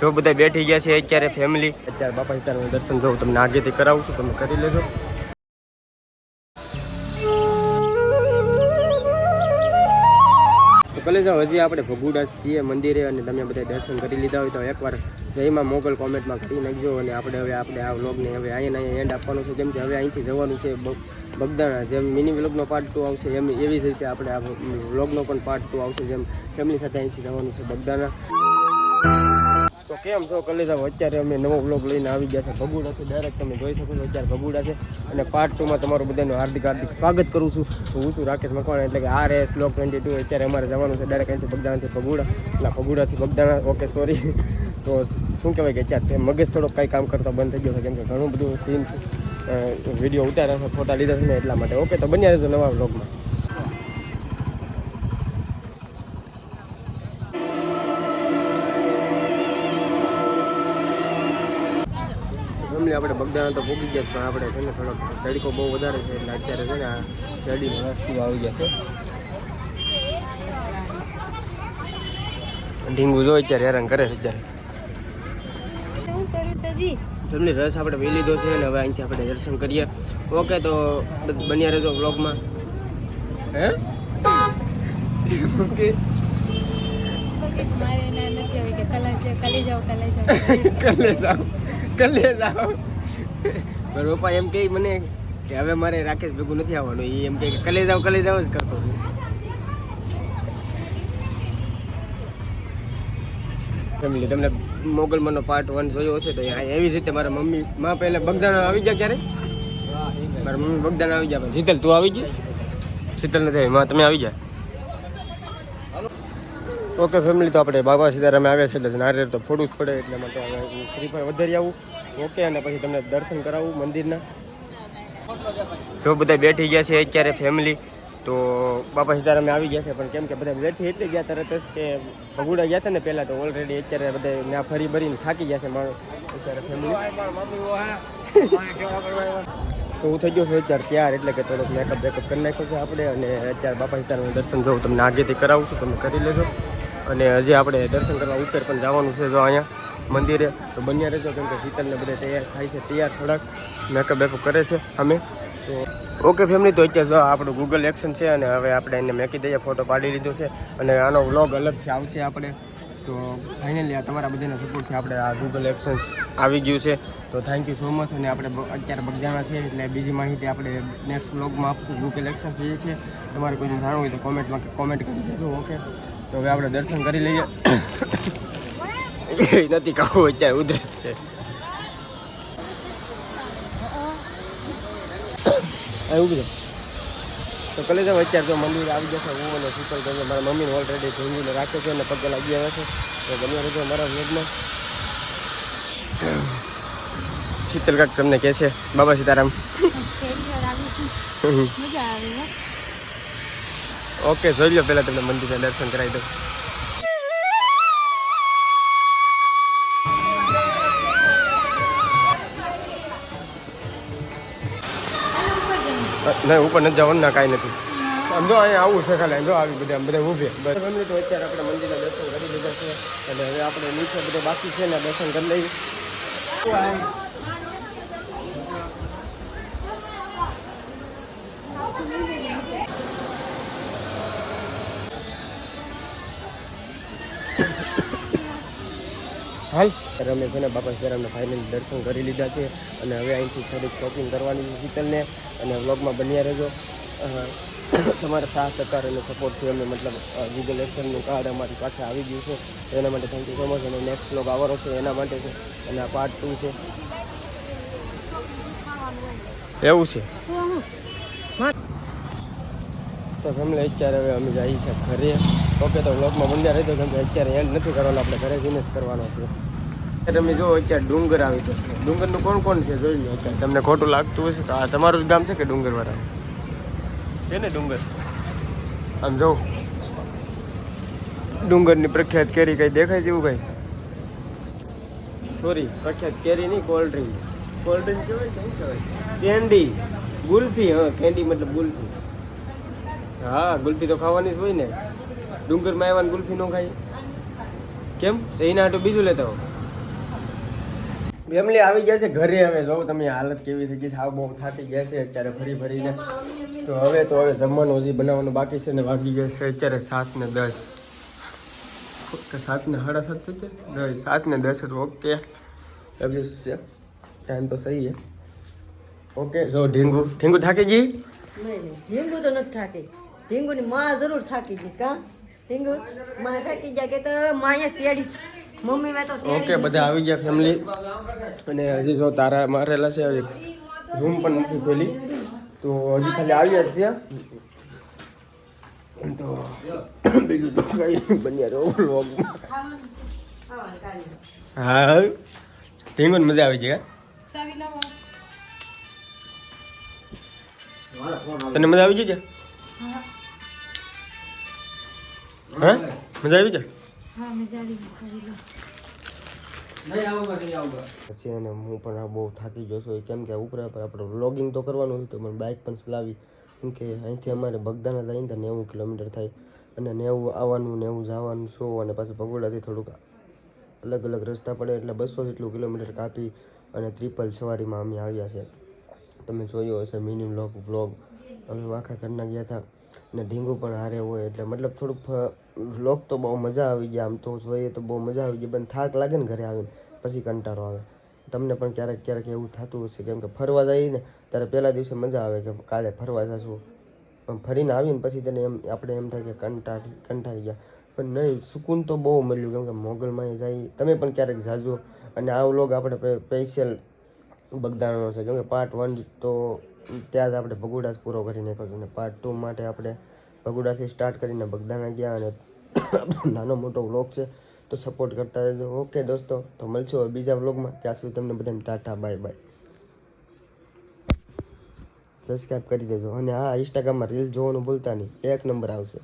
જો બધા બેઠી ગયા છે અત્યારે ફેમિલી. અત્યારે બાપા સીતારામનું દર્શન જોઉં તમને આગેથી કરાવું છું, તમે કરી લેજો. તો કલે જાઓ, હજી આપણે ભગુડા છીએ મંદિરે અને તમે બધા દર્શન કરી લીધા હોય તો એકવાર જયમાં મોગલ કોમેન્ટમાં કરી નાખજો. અને આપણે આ વ્લોગને હવે અહીંયા એન્ડ આપવાનું છે, કેમ કે હવે અહીંથી જવાનું છે બગદાણા. જેમ મિની વ્લોગનો પાર્ટ 2 આવશે એમ એવી જ રીતે આપણે આ વ્લોગનો પણ પાર્ટ 2 આવશે, જેમ ફેમિલી સાથે અહીંથી જવાનું છે બગદાણા. તો કેમ છો કલેજાઓ, અત્યારે અમે નવો વ્લોગ લઈને આવી ગયા છે ભગુડાથી. ડાયરેક્ટ તમે જોઈ શકો છો અત્યારે ભગુડા છે અને પાર્ટ 2માં તમારું બધાનું હાર્દિક સ્વાગત કરું છું. હું છું રાકેશ મકવાણા, એટલે કે RS Vlog 22. અત્યારે અમારે જવાનું છે ડાયરેક્ટ અહીંથી બગદાણાથી ભગુડા, એટલે ભગુડાથી બગદાણા. Okay sorry. તો શું કહેવાય કે અત્યારે મગજ થોડોક કંઈ કામ કરતા બંધ થઈ ગયો છે, કેમ કે ઘણું બધું સીન વિડીયો ઉતાર્યા છે, ફોટા લીધા છે ને એટલા માટે. ઓકે, તો બન્યા રહેજો નવા વ્લોગમાં. આપણે બગદાણા તો પૂગી ગયા, પણ આપણે છે ને થોડોક તડકો બહુ વધારે છે, એટલે અત્યારે છે ને આ શેરડીનો રસ્તો આવી ગયા છે. ઢીંગુ જો અત્યારે હેરાન કરે છે. અત્યારે ફેમિલી રસ આપણે પી લીધો છે અને હવે અહીંથી આપણે દર્શન કરીએ. ઓકે, તો બન્યા રહેજો વ્લોગમાં. હે કલે જાઓ. મારા પપ્પા એમ કહે મને કે હવે મારે રાકેશ ભેગું નથી આવવાનું. એ એમ કહે કે કલે જાઓ જ કરતો. ફેમિલી તમને મોગલમાંનો પાર્ટ 1 જોયો હશે તો એવી જ રીતે મારા મમ્મી પહેલાં બગદાણા આવી ગયા. ક્યારે મારા મમ્મી બગદાણા આવી ગયા. શીતલ તું આવી ગઈ? શીતલ નથી આવી, તમે આવી ગયા. ઓકે ફેમિલી, તો આપણે બાબા સીતારામે આવ્યા છે એટલે નારિયેળ તો ફોડવું જ પડે, એટલે માટે હવે હું શ્રીફળ વધારી આવું. ઓકે, અને પછી તમને દર્શન કરાવું મંદિરના. જો બધા બેઠી ગયા છે અત્યારે ફેમિલી, તો બાપા સીતારામે આવી ગયા છે. પણ કેમ કે બધા બેઠી એટલે ગયા તરત જ કે ભગુડા ગયા હતા ને પહેલાં, તો ઓલરેડી અત્યારે બધા ત્યાં ફરી ભરીને થાકી ગયા છે મારો અત્યારે ફેમિલી. તો હું થઈ ગયો છું અત્યારે તૈયાર, એટલે કે થોડોક મેકઅપ કરી નાખ્યો છે આપણે. અને અત્યારે બાપા સીતારામનું દર્શન જોઉં તમને આગેથી કરાવું છું, તમે કરી લેજો. અને હજી આપણે દર્શન કરવા ઉપર પણ જવાનું છે જો અહીંયા મંદિરે. તો બન્યા રહેજો, કેમ કે શીતલને બધા તૈયાર થાય છે, થોડાક મેકઅપ કરે છે અમે. તો ઓકે ફેમિલી, તો અત્યારે જો આપણું ગૂગલ એક્શન છે અને હવે આપણે એને મેકી દઈએ. ફોટો પાડી લીધો છે અને આનો વ્લોગ અલગથી આવશે આપણે. તો ફાઇનલી આ તમારા બધાના સપોર્ટથી આપણે આ ગૂગલ એક્શન્સ આવી ગયું છે. તો થેન્ક યુ સો મચ. અને આપણે અત્યારે બગદાણા છે એટલે બીજી માહિતી આપણે નેક્સ્ટ વ્લોગમાં આપશું. ગૂગલ એક્શન જોઈએ છે, તમારે કોઈ જાણવું હોય તો કોમેન્ટ કરી દેજો. ઓકે, તો હવે આપણે દર્શન કરી લઈએ. નથી કહું અત્યારે ઉધરસ છે. એવું છે તો કલે જાવ. અત્યારે તો મંદિર આવી જશે. હું અને શીતલ ગંગે મારા મમ્મીને ઓલરેડી ઢૂંઢીને રાખે છે અને પગે લાગી આવ્યા છે. તો ગમે રહેજો મારા વ્લોગમાં. શીતલ કાક તમને કહે છે બાબા સીતારામ. ઓકે, જોઈ લો પહેલાં તમને મંદિરના દર્શન કરાવી દઉં. નહીં ઉપર નથી જવાનું ના, કાંઈ નથી. આમ જો અહીંયા આવું છે ખાલી, જો આવી બધા બધા ઊભે. ફેમિલી તો અત્યારે આપણે મંદિરના દર્શન કરી લીધા છે અને હવે આપણે નીચે બધા બાકી છે ને દર્શન કરી લઈએ. હાલ અમે છે ને બાપા સીતારામને ફાઇનલી દર્શન કરી લીધા છે અને હવે અહીંથી થોડીક શોપિંગ કરવાની છે શીતલને. અને વ્લોગમાં બન્યા રહેજો. તમારા સાથ સહકાર અને સપોર્ટથી અમે મતલબ ગૂગલ એક્શનનું કાર્ડ અમારી પાસે આવી ગયું છે, એના માટે થેન્ક યુ સો મચ. અને નેક્સ્ટ વ્લોગ આવવાનો છે એના માટે છે અને આ પાર્ટ 2 છે. એવું છે તો ફેમિલી અત્યારે હવે અમે જઈએ છીએ ઘરે. ઓકે, તો વ્લોગમાં બન્યા રહેજો, કેમ કે અત્યારે એન્ડ નથી કરવાનો, આપણે ઘરે જઈને જ કરવાનો છે. તમે જો અત્યારે ડુંગર આવી જશે. ડુંગરનું કોણ છે જોઈ લો. અત્યારે તમને ખોટું લાગતું હશે તો આ તમારું જ ગામ છે કે ડુંગરવાળા છે ને? ડુંગર આમ જો ડુંગરની પ્રખ્યાત કેરી કઈ દેખાય જેવું કઈ? સોરી, પ્રખ્યાત કેરી નહીં, કોલ્ડ ડ્રિંક કહેવાય. શું કહેવાય? કેન્ડી, ગુલ્ફી. હા, કેન્ડી મતલબ ગુલ્ફી. હા, ગુલ્ફી તો ખાવાની જ હોય ને. ડુંગરમાં આવ્યા ને ગુલ્ફી ન ખાઈ કેમ? તો એના હાટું બીજું લેતા હો. ફેમિલી આવી ગયા છે ઘરે. હવે જોઉં તમે હાલત કેવી થઈ ગઈ છે. બહુ થાકી ગયા છે અત્યારે ફરી ફરીને. તો હવે જમવાનું હજી બનાવવાનું બાકી છે ને વાગી ગયા છે અત્યારે 7:10. 7:30 થઈ ગયા. 7:10. ઓકે અભી છે ટાઈમ તો સહી है. ઓકે જો ઢીંગુ થાકી ગઈ? નહીં ઢીંગુ તો નથી થાકી. ઢીંગુની માં જરૂર થાકી ગઈ કા? ઢીંગુ માં થાકી જાય કે તો માએ તેડી મમ્મી મેં તો ઓકે બધા આવી ગયા ફેમિલી. અને હજી જો તારા મારેલા છે રૂમ પણ નથી ખોલી તો હજી ખાલી આવ્યા જ છે. તો બીજું તો કઈ બન્યા રહો વ્લોગમાં. હા ઢીંગુને મજા આવી ગઈ. તને મજા આવી ગઈ કે? હા મજા આવી છે. પછી અને હું પણ આ બહુ થાકી ગયો છું કેમ કે ઉપર આપણે વ્લોગિંગ તો કરવાનું હતું પણ બાઇક પણ ચલાવી કેમ કે અહીંથી અમારે બગદાણા જઈને તો 90 કિલોમીટર થાય અને 90 આવવાનું 90 જવાનું 100 અને પાછું ભગોડાથી થોડુંક અલગ અલગ રસ્તા પડે એટલે 200 જેટલું કિલોમીટર કાપી અને ટ્રિપલ સવારીમાં અમે આવ્યા છે. તમે જોયો હશે મિની વ્લોગ અમે આખા ઘરના ગયા હતા અને ઢીંગુ પણ હારે હોય એટલે મતલબ થોડુંક વ્લોગ તો બહુ મજા આવી ગયા. આમ તો જોઈએ તો બહુ મજા આવી ગઈ પણ થાક લાગે ને ઘરે આવીને પછી કંટાળો આવે. તમને પણ ક્યારેક ક્યારેક એવું થતું હશે કેમ કે ફરવા જઈએ ને ત્યારે પહેલા દિવસે મજા આવે કે કાલે ફરવા જશું પણ ફરીને આવીને પછી તેને એમ આપણે એમ થાય કે કંટાળી ગયા પણ નહીં સુકૂન તો બહુ મળ્યું કેમ કે મોગલમાં જઈ તમે પણ ક્યારેક જાજો. અને આ વ્લોગ આપણે સ્પેશિયલ બગદાણાનો છે કેમ કે પાર્ટ 1 તો ત્યાં જ આપણે ભગોડા પૂરો કરી નાખ્યો છે અને પાર્ટ 2 માટે આપણે ભગોડાથી સ્ટાર્ટ કરીને બગદાણા ગયા અને નાનો મોટો વ્લોગ છે તો સપોર્ટ કરતા રહેજો. ઓકે દોસ્તો તો મળશું હવે બીજા વ્લોગમાં. ત્યાં સુધી તમને બધાને ટાટા બાય બાય. સબસ્ક્રાઈબ કરી દેજો અને હા ઇન્સ્ટાગ્રામમાં રીલ જોવાનું ભૂલતા નહીં. 1 નંબર આવશે.